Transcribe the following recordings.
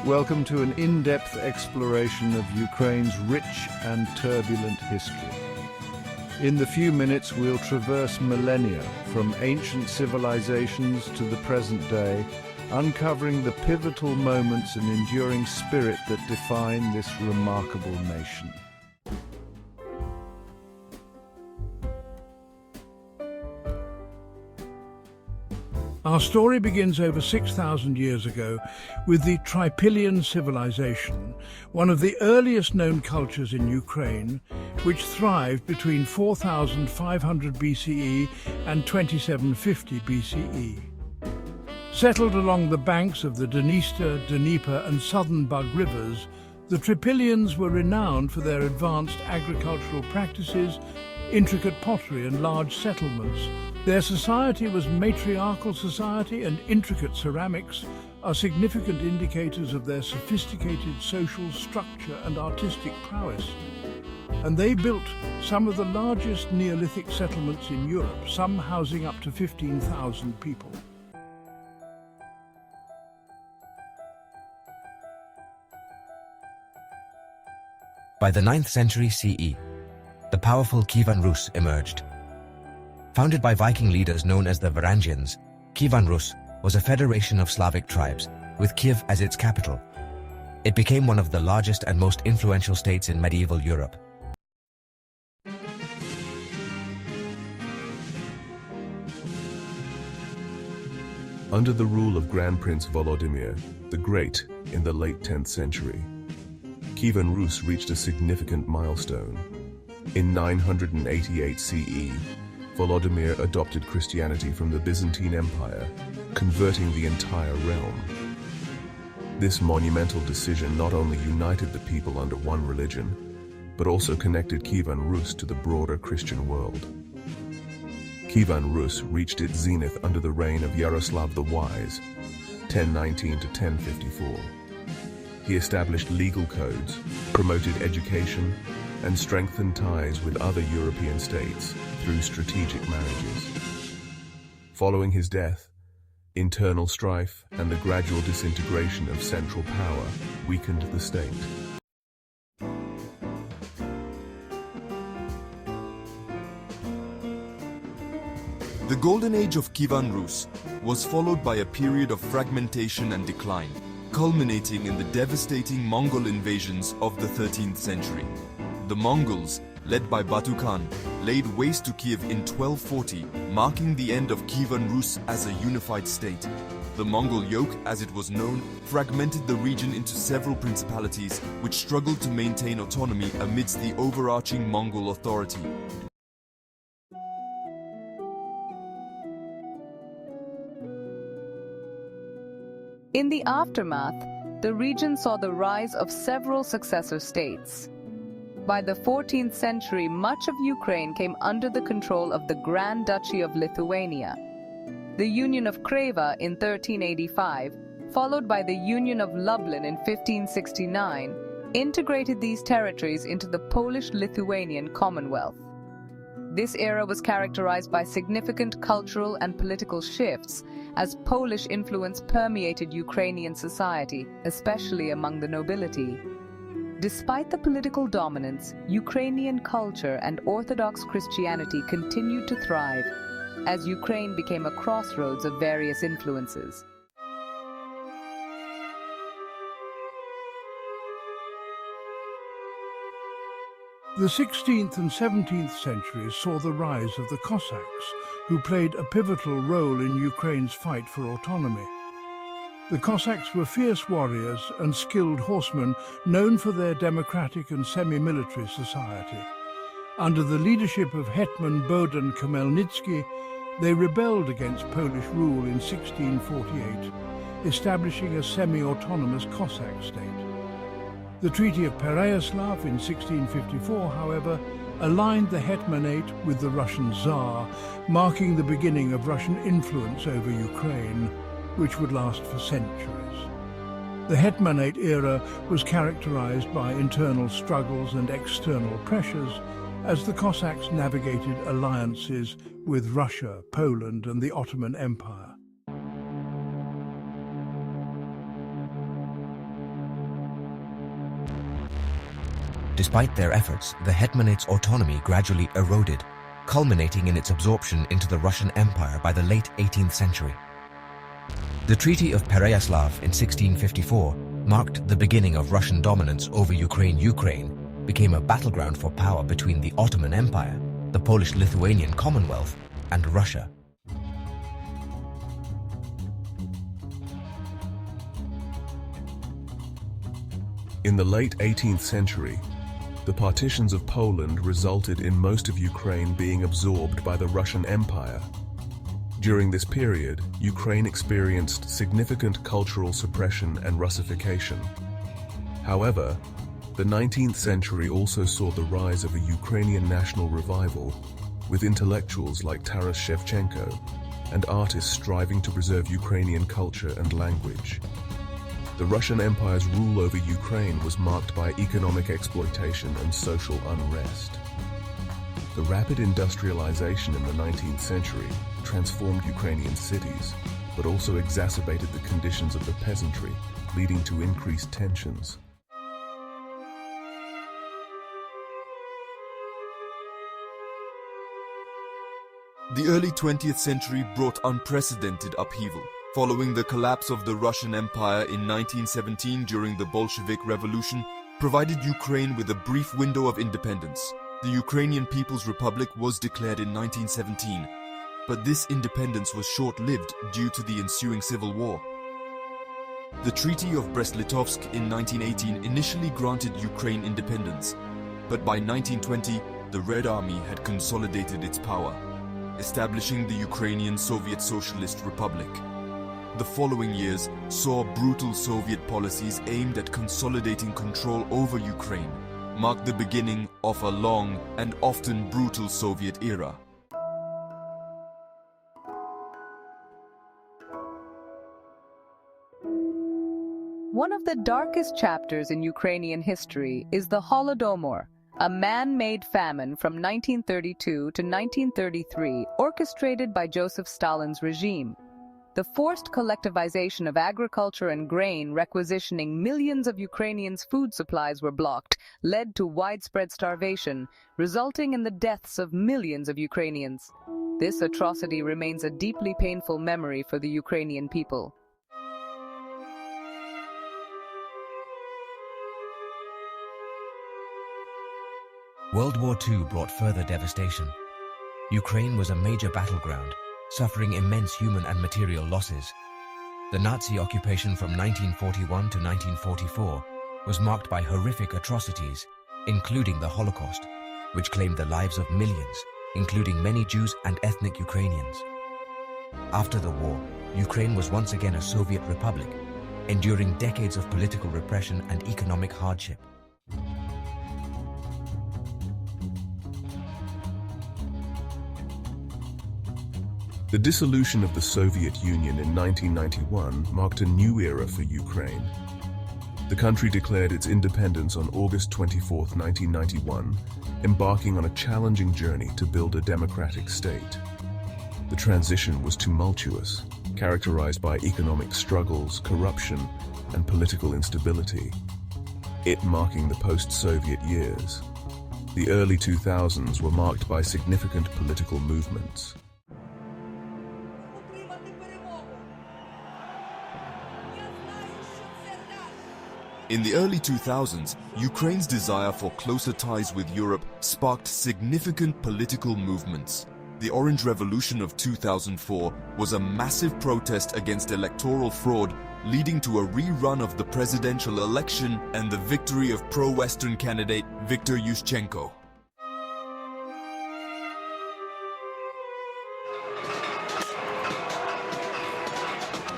Welcome to an in-depth exploration of Ukraine's rich and turbulent history. In the few minutes, we'll traverse millennia, from ancient civilizations to the present day, uncovering the pivotal moments and enduring spirit that define this remarkable nation. Our story begins over 6,000 years ago with the Trypillian civilization, one of the earliest known cultures in Ukraine, which thrived between 4,500 BCE and 2750 BCE. Settled along the banks of the Dniester, Dnieper and southern Bug rivers, the Trypillians were renowned for their advanced agricultural practices, intricate pottery and large settlements. Their society was matriarchal society, and intricate ceramics are significant indicators of their sophisticated social structure and artistic prowess. And they built some of the largest Neolithic settlements in Europe, some housing up to 15,000 people. By the 9th century CE, the powerful Kyivan Rus emerged. Founded by Viking leaders known as the Varangians, Kyivan Rus was a federation of Slavic tribes, with Kyiv as its capital. It became one of the largest and most influential states in medieval Europe. Under the rule of Grand Prince Holodomor the Great in the late 10th century, Kyivan Rus reached a significant milestone. In 988 CE, Holodomor adopted Christianity from the Byzantine Empire, converting the entire realm. This monumental decision not only united the people under one religion, but also connected Kyivan Rus to the broader Christian world. Kyivan Rus reached its zenith under the reign of Yaroslav the Wise, 1019 to 1054. He established legal codes, promoted education, and strengthened ties with other European states through strategic marriages. Following his death, internal strife and the gradual disintegration of central power weakened the state. The golden age of Kyivan Rus was followed by a period of fragmentation and decline, culminating in the devastating Mongol invasions of the 13th century. The Mongols, led by Batu Khan, laid waste to Kiev in 1240, marking the end of Kyivan Rus as a unified state. The Mongol yoke, as it was known, fragmented the region into several principalities which struggled to maintain autonomy amidst the overarching Mongol authority. In the aftermath, the region saw the rise of several successor states. By the 14th century, much of Ukraine came under the control of the Grand Duchy of Lithuania. The Union of Kreva in 1385, followed by the Union of Lublin in 1569, integrated these territories into the Polish-Lithuanian Commonwealth. This era was characterized by significant cultural and political shifts as Polish influence permeated Ukrainian society, especially among the nobility. Despite the political dominance, Ukrainian culture and Orthodox Christianity continued to thrive as Ukraine became a crossroads of various influences. The 16th and 17th centuries saw the rise of the Cossacks, who played a pivotal role in Ukraine's fight for autonomy. The Cossacks were fierce warriors and skilled horsemen known for their democratic and semi-military society. Under the leadership of Hetman Bohdan Khmelnytsky, they rebelled against Polish rule in 1648, establishing a semi-autonomous Cossack state. The Treaty of Pereyaslav in 1654, however, aligned the Hetmanate with the Russian Tsar, marking the beginning of Russian influence over Ukraine, which would last for centuries. The Hetmanate era was characterized by internal struggles and external pressures as the Cossacks navigated alliances with Russia, Poland, and the Ottoman Empire. Despite their efforts, the Hetmanate's autonomy gradually eroded, culminating in its absorption into the Russian Empire by the late 18th century. The Treaty of Pereyaslav in 1654 marked the beginning of Russian dominance over Ukraine. Ukraine became a battleground for power between the Ottoman Empire, the Polish-Lithuanian Commonwealth, and Russia. In the late 18th century, the partitions of Poland resulted in most of Ukraine being absorbed by the Russian Empire. During this period, Ukraine experienced significant cultural suppression and Russification. However, the 19th century also saw the rise of a Ukrainian national revival, with intellectuals like Taras Shevchenko and artists striving to preserve Ukrainian culture and language. The Russian Empire's rule over Ukraine was marked by economic exploitation and social unrest. The rapid industrialization in the 19th century transformed Ukrainian cities, but also exacerbated the conditions of the peasantry, leading to increased tensions. The early 20th century brought unprecedented upheaval. Following the collapse of the Russian Empire in 1917 during the Bolshevik Revolution, provided Ukraine with a brief window of independence. The Ukrainian People's Republic was declared in 1917, but this independence was short-lived due to the ensuing civil war. The Treaty of Brest-Litovsk in 1918 initially granted Ukraine independence, but by 1920, the Red Army had consolidated its power, establishing the Ukrainian Soviet Socialist Republic. The following years saw brutal Soviet policies aimed at consolidating control over Ukraine, marked the beginning of a long and often brutal Soviet era. One of the darkest chapters in Ukrainian history is the Holodomor, a man-made famine from 1932 to 1933 orchestrated by Joseph Stalin's regime. The forced collectivization of agriculture and grain, requisitioning millions of Ukrainians' food supplies were blocked, led to widespread starvation, resulting in the deaths of millions of Ukrainians. This atrocity remains a deeply painful memory for the Ukrainian people. World War II brought further devastation. Ukraine was a major battleground, suffering immense human and material losses. The Nazi occupation from 1941 to 1944 was marked by horrific atrocities, including the Holocaust, which claimed the lives of millions, including many Jews and ethnic Ukrainians. After the war, Ukraine was once again a Soviet republic, enduring decades of political repression and economic hardship. The dissolution of the Soviet Union in 1991 marked a new era for Ukraine. The country declared its independence on August 24, 1991, embarking on a challenging journey to build a democratic state. The transition was tumultuous, characterized by economic struggles, corruption, and political instability, it marking the post-Soviet years. The early 2000s were marked by significant political movements. In the early 2000s, Ukraine's desire for closer ties with Europe sparked significant political movements. The Orange Revolution of 2004 was a massive protest against electoral fraud, leading to a rerun of the presidential election and the victory of pro-Western candidate Viktor Yushchenko.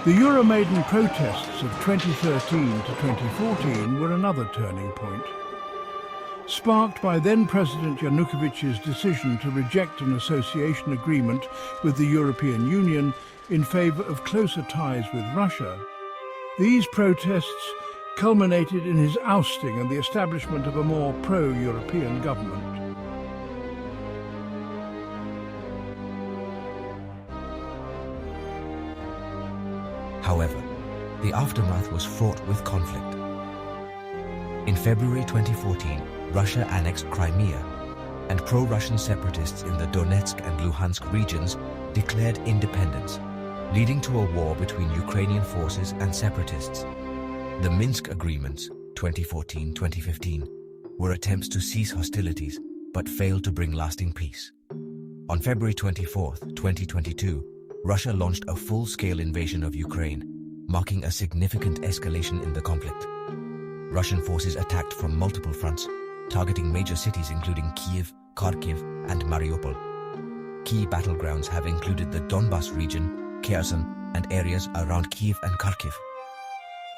The Euromaidan protests of 2013 to 2014 were another turning point. Sparked by then-President Yanukovych's decision to reject an association agreement with the European Union in favor of closer ties with Russia, these protests culminated in his ousting and the establishment of a more pro-European government. However, the aftermath was fraught with conflict. In February 2014, Russia annexed Crimea, and pro-Russian separatists in the Donetsk and Luhansk regions declared independence, leading to a war between Ukrainian forces and separatists. The Minsk Agreements, 2014-2015, were attempts to cease hostilities but failed to bring lasting peace. On February 24, 2022, Russia launched a full-scale invasion of Ukraine, marking a significant escalation in the conflict. Russian forces attacked from multiple fronts, targeting major cities including Kyiv, Kharkiv, and Mariupol. Key battlegrounds have included the Donbas region, Kherson, and areas around Kyiv and Kharkiv.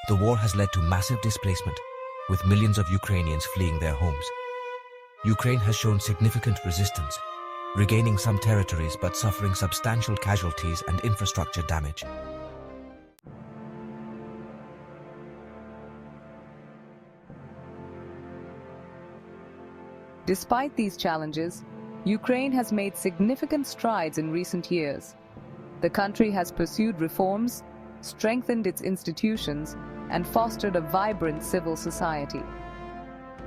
The war has led to massive displacement, with millions of Ukrainians fleeing their homes. Ukraine has shown significant resistance, regaining some territories but suffering substantial casualties and infrastructure damage. Despite these challenges, Ukraine has made significant strides in recent years. The country has pursued reforms, strengthened its institutions, and fostered a vibrant civil society.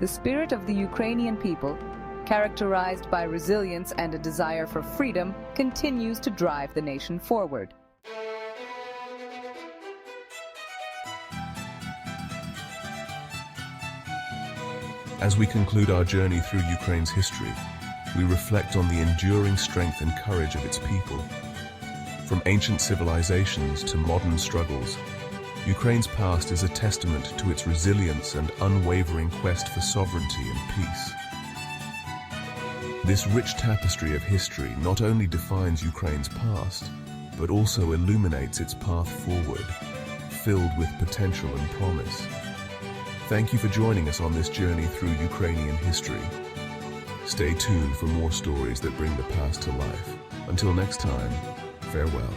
The spirit of the Ukrainian people, characterized by resilience and a desire for freedom, continues to drive the nation forward. As we conclude our journey through Ukraine's history, we reflect on the enduring strength and courage of its people. From ancient civilizations to modern struggles, Ukraine's past is a testament to its resilience and unwavering quest for sovereignty and peace. This rich tapestry of history not only defines Ukraine's past, but also illuminates its path forward, filled with potential and promise. Thank you for joining us on this journey through Ukrainian history. Stay tuned for more stories that bring the past to life. Until next time, farewell.